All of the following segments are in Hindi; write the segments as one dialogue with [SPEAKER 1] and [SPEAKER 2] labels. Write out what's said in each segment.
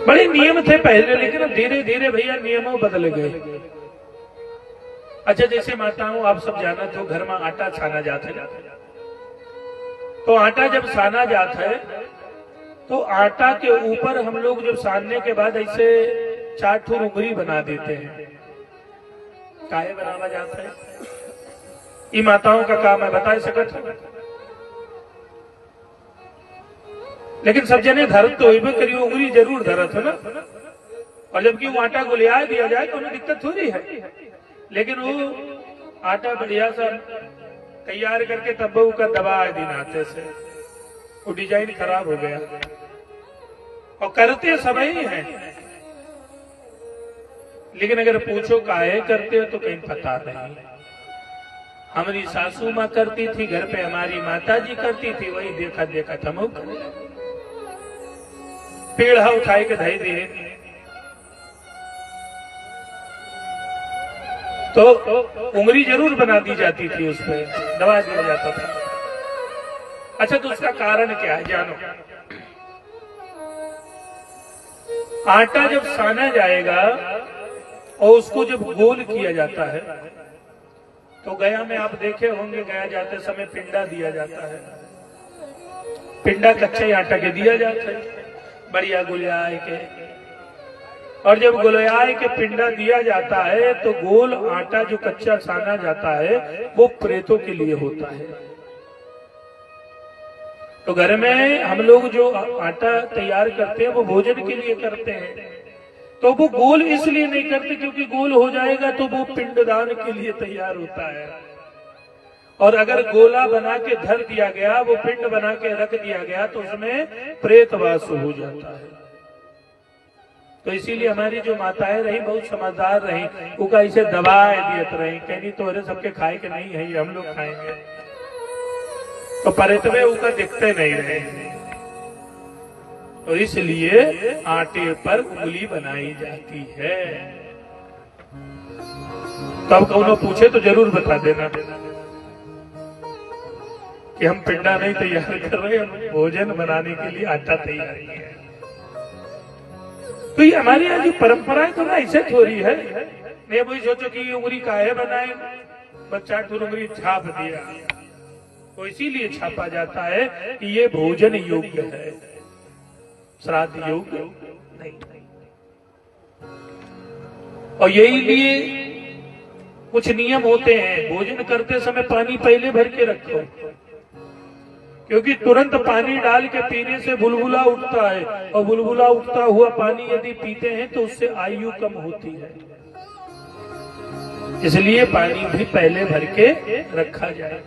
[SPEAKER 1] बड़े नियम थे पहले, लेकिन अब धीरे धीरे भैया नियमों बदल गए। अच्छा, जैसे माताओं आप सब जाना तो घर में आटा छाना जाता है, तो आटा जब साना जाता है तो आटा के ऊपर हम लोग जब सानने के बाद ऐसे 4 ठो उंगली बना देते हैं। काहे बनावा जाता है? ये माताओं का काम है, बता सकत हो। लेकिन सब जने धरत तो होइबे करियो, उंगली जरूर धरत हो ना। और जबकि वो आटा गुलिया दिया जाए तो उन्हें दिक्कत थोड़ी है, लेकिन वो आटा बढ़िया सा तैयार करके तब वो का दबा दिन आते से वो डिजाइन खराब हो गया। और करते सब ही हैं, लेकिन अगर पूछो काहे करते हो तो कहीं पता नहीं। हमारी सासू माँ करती थी, घर पे हमारी माता जी करती थी, वही देखा देखा हम पेड़ उठाए के धई दिए तो उंगली जरूर बना दी जाती थी, उस पर दबा दिया जाता था। अच्छा, तो उसका कारण क्या है जानो। आटा जब साना जाएगा और उसको जब गोल किया जाता है तो गया में आप देखे होंगे, गया जाते समय पिंडा दिया जाता है। पिंडा कच्चे आटा के दिया जाता है, बढ़िया गुलियाए के। और जब गुलियाए के पिंडा दिया जाता है तो गोल आटा जो कच्चा साना जाता है वो प्रेतों के लिए होता है। तो घर में हम लोग जो आटा तैयार करते हैं वो भोजन के लिए करते हैं, तो वो गोल इसलिए नहीं करते क्योंकि गोल हो जाएगा तो वो पिंडदान के लिए तैयार होता है। और अगर गोला बना के धर दिया गया, वो पिंड बना के रख दिया गया तो उसमें प्रेतवास हो जाता है। तो इसीलिए हमारी जो माताएं रही बहुत समझदार रही, उनका इसे दबाए दियत रही, कहीं तो अरे सबके खाए के नहीं है, ये हम लोग खाएंगे, तो परेतवे उनका दिखते नहीं रहे। तो इसलिए आटे पर उंगली बनाई जाती है। तब कौनो पूछे तो जरूर बता देना कि हम पिंडा नहीं तैयार कर रहे, हम भोजन बनाने के लिए आटा तैयार किया है। तो ये हमारे यहाँ जो परंपरा है तो ना ऐसे थोड़ी है। मैं वही सोचो कि ये उंगली काहे बनाए, बच्चा उंगली छाप दिया, तो इसीलिए छापा जाता है कि ये भोजन योग्य है, श्राद्ध योग्य नहीं। और यही लिए कुछ नियम होते हैं। भोजन करते समय पानी पहले भर के रखो, क्योंकि तुरंत पानी डाल के पीने से बुलबुला उठता है, और बुलबुला उठता हुआ पानी यदि पीते हैं तो उससे आयु कम होती है। इसलिए पानी भी पहले भर के रखा जाए।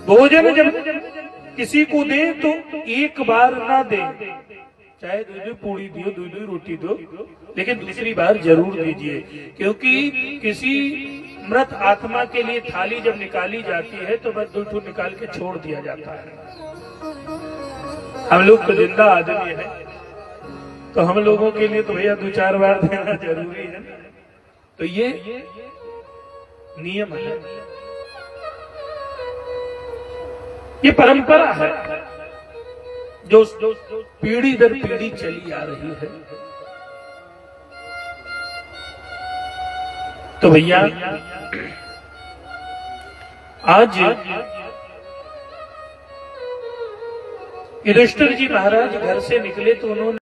[SPEAKER 1] भोजन जब किसी को दे तो एक बार ना दे, चाहे दूध पूड़ी दो, दूध रोटी दो, लेकिन दूसरी बार जरूर दीजिए। क्योंकि किसी मृत आत्मा के लिए थाली जब निकाली जाती है तो बस 2 ठो निकाल के छोड़ दिया जाता है। हम लोग तो जिंदा आदमी है, तो हम लोगों के लिए तो भैया 2-4 बार देना जरूरी है। तो ये नियम है, ये परंपरा है जो पीढ़ी दर पीढ़ी चली आ रही है। तो भैया आज युधिष्ठिर जी महाराज घर से निकले तो उन्होंने